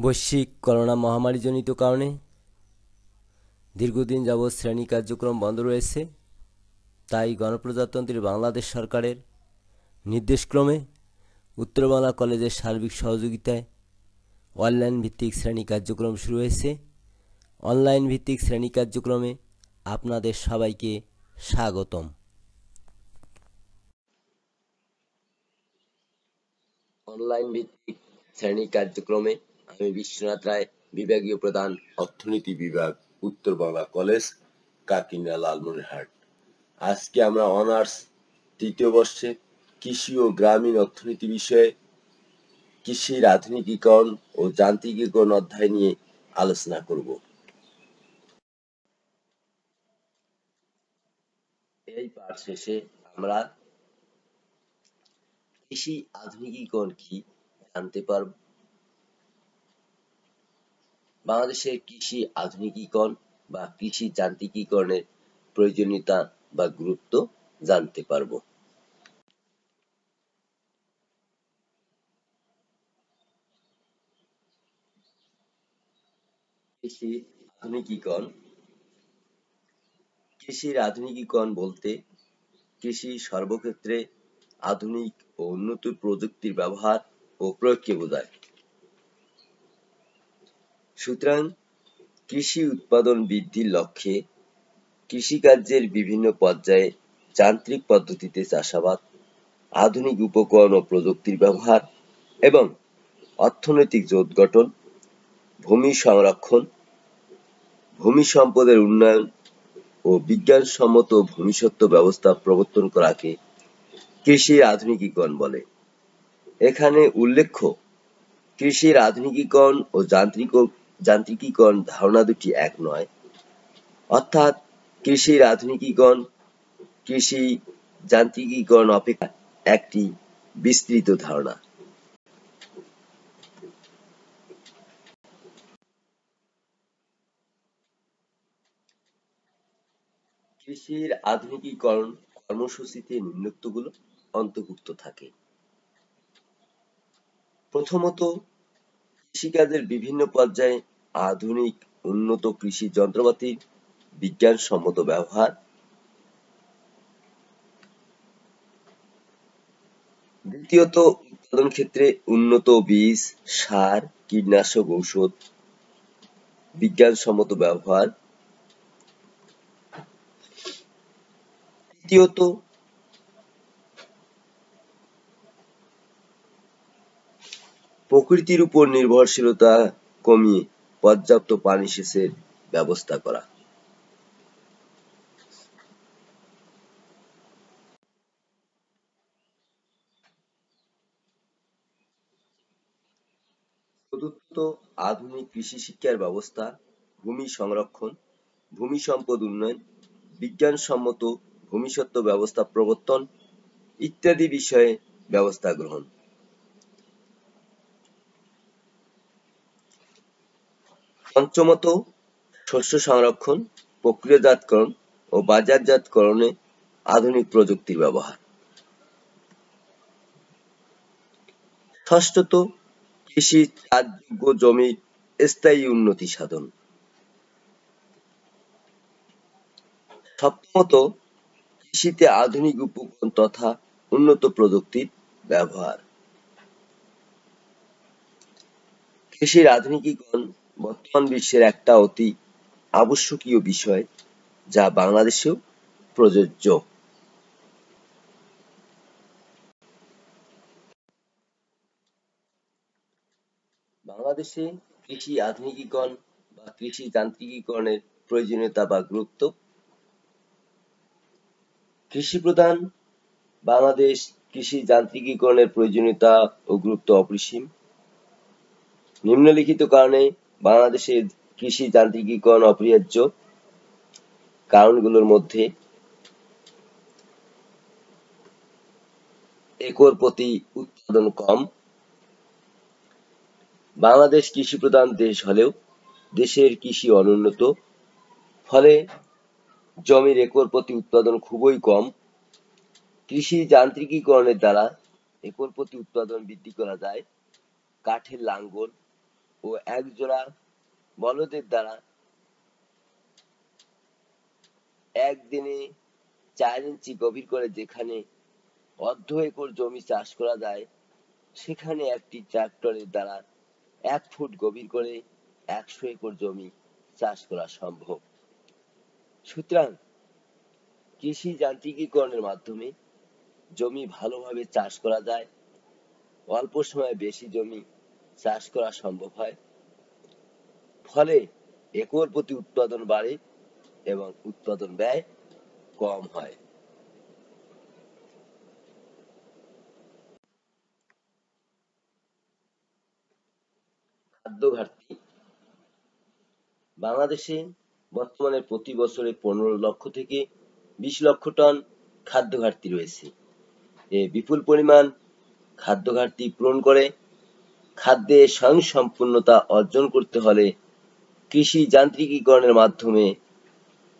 বৈশ্বিক করোনা মহামারীজনিত কারণে দীর্ঘদিন যাবৎ শ্রেণী কার্যক্রম বন্ধ রয়েছে। তাই গণপ্রজাতন্ত্রী বাংলাদেশ সরকারের নির্দেশক্রমে উত্তর বাংলা কলেজের সার্বিক সহযোগিতায় অনলাইন ভিত্তিক শ্রেণী কার্যক্রম শুরু হয়েছে। অনলাইন ভিত্তিক শ্রেণী কার্যক্রমে আপনাদের সবাইকে স্বাগতম। অনলাইন ভিত্তিক শ্রেণী কার্যক্রমে আমি বিশ্বনাথ রায়, বিভাগীয় প্রধান, অর্থনীতি বিভাগ, উত্তর বাংলা কলেজ, কাকিনা, লালমনিরহাট। আজকে আমরা অনার্স তৃতীয় বর্ষে কৃষি ও গ্রামীণ অর্থনীতি বিষয়ে কৃষির আধুনিকীকরণ ও যান্ত্রিকীকরণ অধ্যায় নিয়ে আলোচনা করব। এই পাঠ শেষে আমরা কৃষি আধুনিকীকরণ কি জানতে পারব। বাংলাদেশের কৃষি আধুনিকীকরণ বা কৃষি যান্ত্রিকীকরণের প্রয়োজনীয়তা বা গুরুত্ব জানতে পারব। কৃষির আধুনিকীকরণ বলতে কৃষি সর্বক্ষেত্রে আধুনিক ও উন্নত প্রযুক্তির ব্যবহার ও প্রয়োগকে বোঝায়। সুতরাং কৃষি উৎপাদন বৃদ্ধির লক্ষ্যে কৃষিকার্যের বিভিন্ন পর্যায়ে যান্ত্রিক পদ্ধতিতে চাষাবাদ, আধুনিক উপকরণ ও প্রযুক্তির ব্যবহার এবং অর্থনৈতিক জোট গঠন, ভূমি সংরক্ষণ, ভূমি সম্পদের উন্নয়ন ও বিজ্ঞানসম্মত ভূমিস্বত্ব ব্যবস্থা প্রবর্তন করাকে কৃষির আধুনিকীকরণ বলে। এখানে উল্লেখ্য, কৃষির আধুনিকীকরণ ও যান্ত্রিকীকরণ ধারণা দুটি এক নয়, অর্থাৎ কৃষির আধুনিকীকরণ কৃষি যান্ত্রিকীকরণ অপেক্ষা একটি বিস্তৃত ধারণা। কৃষির আধুনিকীকরণ কর্মসূচিতে নিম্নোক্তগুলো অন্তর্ভুক্ত থাকে। প্রথমত, কৃষিকাজের বিভিন্ন পর্যায়ে আধুনিক উন্নত কৃষি যন্ত্রপাতির বিজ্ঞানসম্মত ব্যবহার। দ্বিতীয়ত, উৎপাদন ক্ষেত্রে উন্নত বীজ, সার, কীটনাশক ঔষধ বিজ্ঞানসম্মত ব্যবহার। তৃতীয়ত, প্রকৃতির উপর নির্ভরশীলতা কমিয়ে পর্যাপ্ত পানি সেচের ব্যবস্থা করা। চতুর্থ, আধুনিক কৃষি শিক্ষার ব্যবস্থা, ভূমি সংরক্ষণ, ভূমি সম্পদ উন্নয়ন, বিজ্ঞানসম্মত ভূমিস্বত্ব ব্যবস্থা প্রবর্তন ইত্যাদি বিষয়ে ব্যবস্থা গ্রহণ। পঞ্চমত, শস্য সংরক্ষণ, প্রক্রিয়াজাতকরণ ও বাজারজাতকরণে আধুনিক প্রযুক্তির ব্যবহার। ষষ্ঠত, কৃষি চাষযোগ্য জমির স্থায়ী উন্নতি সাধন। সপ্তমত, কৃষিতে আধুনিক উপকরণ তথা উন্নত প্রযুক্তির ব্যবহার। কৃষির আধুনিকীকরণ বর্তমান বিশ্বের একটা অতি আবশ্যকীয় বিষয়, যা বাংলাদেশেও প্রযোজ্য। বাংলাদেশে কৃষি আধুনিকীকরণ বা কৃষি যান্ত্রিকীকরণের প্রয়োজনীয়তা বা গুরুত্ব। কৃষি প্রধান বাংলাদেশ কৃষি যান্ত্রিকীকরণের প্রয়োজনীয়তা ও গুরুত্ব অপরিসীম। নিম্নলিখিত কারণে বাংলাদেশের কৃষি যান্ত্রিকীকরণ অপরিহার্য। কারণগুলোর মধ্যে একর প্রতি উৎপাদন কম। বাংলাদেশ কৃষি প্রধান দেশ হলেও দেশের কৃষি অনুন্নত, ফলে জমির একর প্রতি উৎপাদন খুবই কম। কৃষি যান্ত্রিকীকরণের দ্বারা একর প্রতি উৎপাদন বৃদ্ধি করা যায়। কাঠের লাঙ্গল, ও একজোড়া বলদের দ্বারা একদিনে 4 ইঞ্চি গভীর করে যেখানে অর্ধ একর জমি চাষ করা যায়, সেখানে একটি ট্রাক্টরের দ্বারা 1 ফুট গভীর করে 100 একর জমি চাষ করা সম্ভব। সুতরাং কৃষি যান্ত্রিকীকরণের মাধ্যমে জমি ভালোভাবে চাষ করা যায়, অল্প সময়ে বেশি জমি চাষ করা সম্ভব হয়, ফলে একর প্রতি উৎপাদন বাড়ে এবং উৎপাদন ব্যয় কম হয়। খাদ্য ঘাটতি। বাংলাদেশে বর্তমানে প্রতি বছরে 15 লক্ষ থেকে 20 লক্ষ টন খাদ্য ঘাটতি রয়েছে। এ বিপুল পরিমাণ খাদ্য ঘাটতি পূরণ করে খাদ্যে স্বয়ংসম্পূর্ণতা অর্জন করতে হলে কৃষি যান্ত্রিকীকরণের মাধ্যমে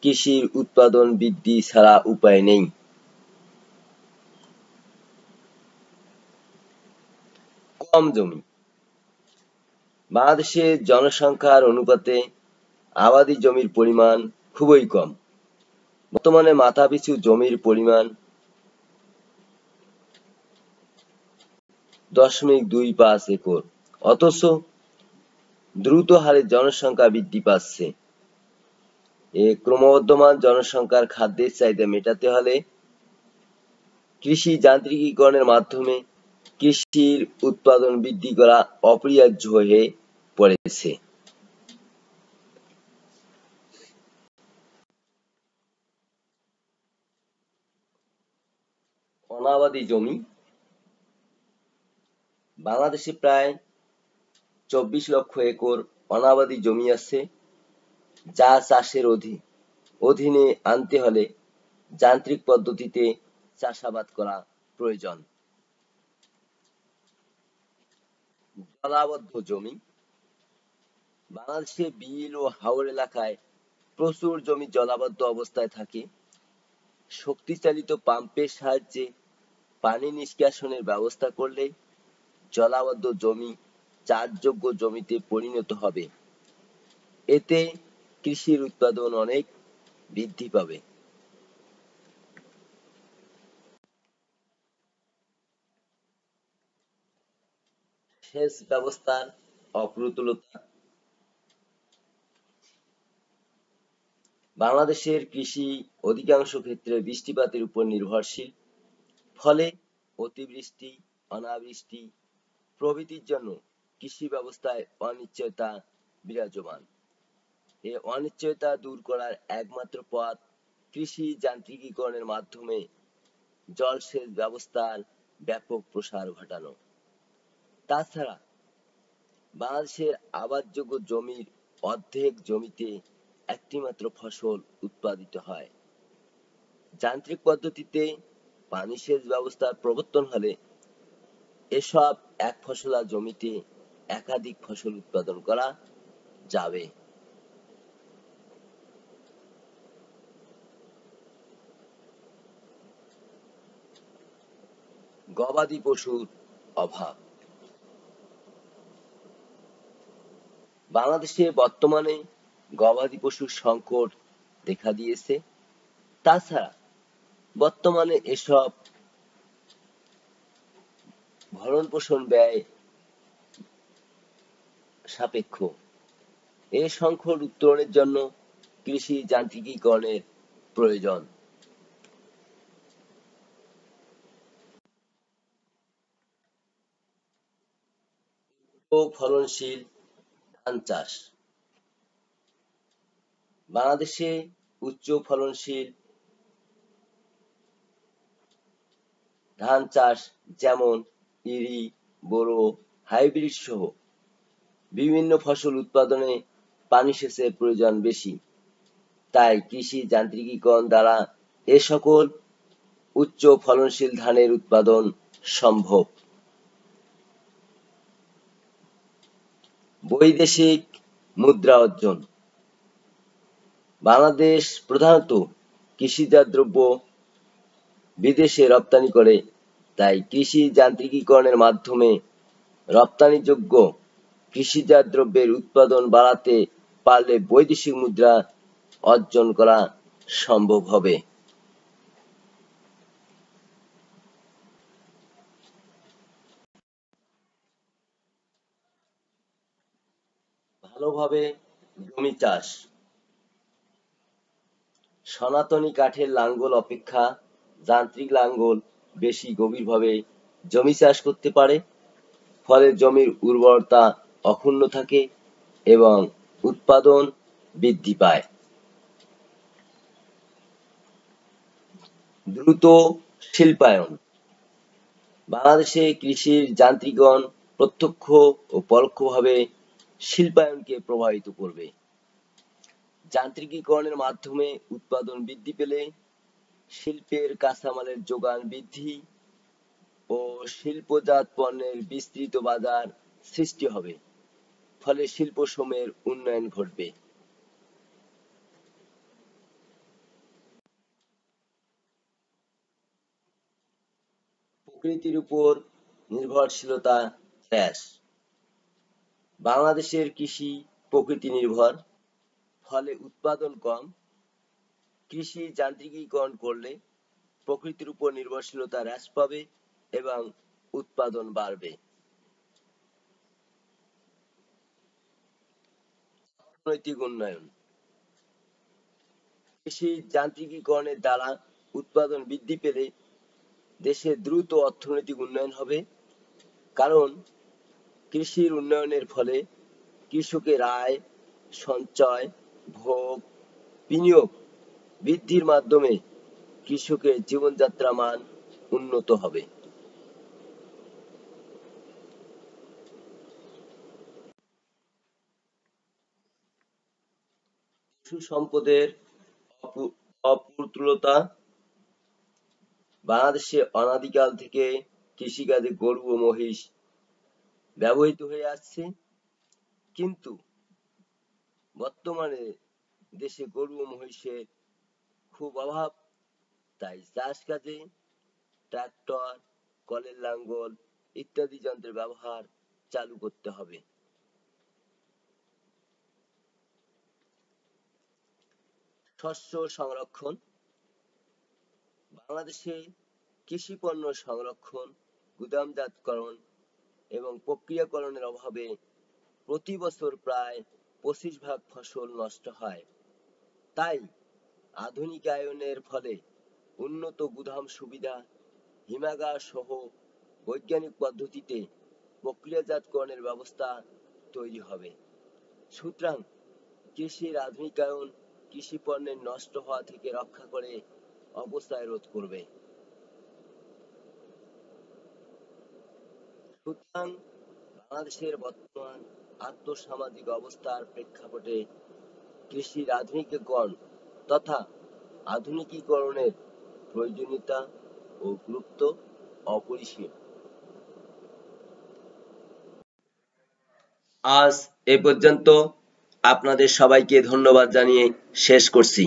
কৃষির উৎপাদন বৃদ্ধি ছাড়া উপায় নেই। কম জমি। বাংলাদেশের জনসংখ্যার অনুপাতে আবাদি জমির পরিমাণ খুবই কম। বর্তমানে মাথাপিছু জমির পরিমাণ 0.25 একর, অথচ দ্রুত হারে জনসংখ্যা বৃদ্ধি পাচ্ছে। এ ক্রমবর্ধমান জনসংখ্যার খাদ্যের চাহিদা মেটাতে হলে কৃষি যান্ত্রিকীকরণের মাধ্যমে কৃষির উৎপাদন বৃদ্ধি করা অপরিহার্য হয়ে পড়েছে। অনাবাদি জমি। বাংলাদেশে প্রায় 24 লক্ষ একর অনাবাদি জমি আছে, যা চাষের অধীনে আনতে হলে যান্ত্রিক পদ্ধতিতে চাষাবাদ করা প্রয়োজন। জলাবদ্ধ জমি। বাংলাদেশে বিল ও হাওর এলাকায় প্রচুর জমি জলাবদ্ধ অবস্থায় থাকে। শক্তিচালিত পাম্পের সাহায্যে পানি নিষ্কাশনের ব্যবস্থা করলে জলাবদ্ধ জমি চাষযোগ্য জমিতে পরিণত হবে। এতে কৃষির উৎপাদন অনেক বৃদ্ধি পাবে। সেচ ব্যবস্থার অপ্রতুলতা। বাংলাদেশের কৃষি অধিকাংশ ক্ষেত্রে বৃষ্টিপাতের উপর নির্ভরশীল, ফলে অতিবৃষ্টি, অনাবৃষ্টি প্রভৃতির জন্য কৃষি ব্যবস্থায় অনিশ্চয়তা বিরাজমান। এই অনিশ্চয়তা দূর করার একমাত্র পথ কৃষি যান্ত্রিকীকরণের মাধ্যমে জলসেচ ব্যবস্থার ব্যাপক প্রসার ঘটানো। তাছাড়া বাংলাদেশের আবাদযোগ্য জমির অর্ধেক জমিতে একটিমাত্র ফসল উৎপাদিত হয়। যান্ত্রিক পদ্ধতিতে পানি সেচ ব্যবস্থার প্রবর্তন হলে এসব এক ফসলা জমিতে একাধিক ফসল উৎপাদন করা যাবে। গবাদি পশুর অভাব। বাংলাদেশে বর্তমানে গবাদি পশুর সংকট দেখা দিয়েছে। তাছাড়া বর্তমানে এসব ভরণ পোষণ ব্যয় সাপেক্ষ। এই সংকট উত্তরণের জন্য কৃষি যান্ত্রিকীকরণের প্রয়োজন। ফলনশীল ধান চাষ। বাংলাদেশে উচ্চ ফলনশীল ধান চাষ যেমন ইরি, বোরো, হাইব্রিড সহ বিভিন্ন ফসল উৎপাদনে পানি সেচের প্রয়োজন বেশি। তাই কৃষি যান্ত্রিকীকরণ দ্বারা এ সকল উচ্চ ফলনশীল ধানের উৎপাদন সম্ভব। বৈদেশিক মুদ্রা অর্জন। বাংলাদেশ প্রধানত কৃষিজাত দ্রব্য বিদেশে রপ্তানি করে, তাই কৃষি যান্ত্রিকীকরণের মাধ্যমে রপ্তানিযোগ্য কৃষিজাত দ্রব্যের উৎপাদন বাড়াতে পারলে বৈদেশিক মুদ্রা অর্জন করা সম্ভব হবে। ভালোভাবে জমি চাষ। সনাতনী কাঠের লাঙ্গল অপেক্ষা যান্ত্রিক লাঙ্গল বেশি গভীরভাবে জমি চাষ করতে পারে, ফলে জমির উর্বরতা অক্ষুণ্ণ থাকে এবং উৎপাদন বৃদ্ধি পায়। দ্রুত শিল্পায়ন। বাংলাদেশে কৃষির যান্ত্রিকরণ প্রত্যক্ষ ও পরোক্ষভাবে শিল্পায়নকে প্রভাবিত করবে। যান্ত্রিকীকরণের মাধ্যমে উৎপাদন বৃদ্ধি পেলে শিল্পের কাঁচামালের যোগান বৃদ্ধি ও শিল্পজাত পণ্যের বিস্তৃত বাজার সৃষ্টি হবে, ফলে শিল্পসমূহের উন্নয়ন ঘটবে। প্রকৃতির উপর নির্ভরশীলতা হ্রাস। বাংলাদেশের কৃষি প্রকৃতি নির্ভর, ফলে উৎপাদন কম। কৃষি যান্ত্রিকীকরণ করলে প্রকৃতির উপর নির্ভরশীলতা হ্রাস পাবে এবং উৎপাদন বাড়বে। অর্থনৈতিক উন্নয়ন। কৃষি যান্ত্রিকীকরণের দ্বারা উৎপাদন বৃদ্ধি পেলে দেশের দ্রুত অর্থনৈতিক উন্নয়ন হবে, কারণ কৃষির উন্নয়নের ফলে কৃষকের আয়, সঞ্চয়, ভোগ, বিনিয়োগ বৃদ্ধির মাধ্যমে কৃষকের জীবনযাত্রা মান উন্নত হবে। পশু সম্পদের অপ্রতুলতা। বাংলাদেশে অনাদিকাল থেকে কৃষিকাজে গরু ও মহিষ ব্যবহৃত হয়ে আসছে, কিন্তু বর্তমানে দেশে গরু ও মহিষের খুব অভাব। তাই চাষ কাজে ট্রাক্টর, কলের লাঙ্গল ইত্যাদি যন্ত্রের ব্যবহার চালু করতে হবে। শস্য সংরক্ষণ। বাংলাদেশে কৃষি পণ্য সংরক্ষণ, গুদামজাতকরণ এবং প্রক্রিয়াকরণের অভাবে প্রতি বছর প্রায় 25% ফসল নষ্ট হয়। তাই আধুনিকায়নের ফলে উন্নত গুদাম সুবিধা, হিমাগার সহ বৈজ্ঞানিক পদ্ধতিতে প্রক্রিয়াজাতকরণের ব্যবস্থা তৈরি হবে। সুতরাং কৃষির আধুনিকায়ন কৃষি পণ্যের নষ্ট হওয়া থেকে রক্ষা করে অপচয় রোধ করবে। সুতরাং বাংলাদেশের বর্তমান আর্থসামাজিক অবস্থার প্রেক্ষাপটে কৃষির আধুনিকীকরণ তথা আধুনিকীকরণের প্রয়োজনীয়তা ও গুরুত্ব অপরিসীম। আজ এ পর্যন্ত। আপনাদের সবাইকে ধন্যবাদ জানিয়ে শেষ করছি।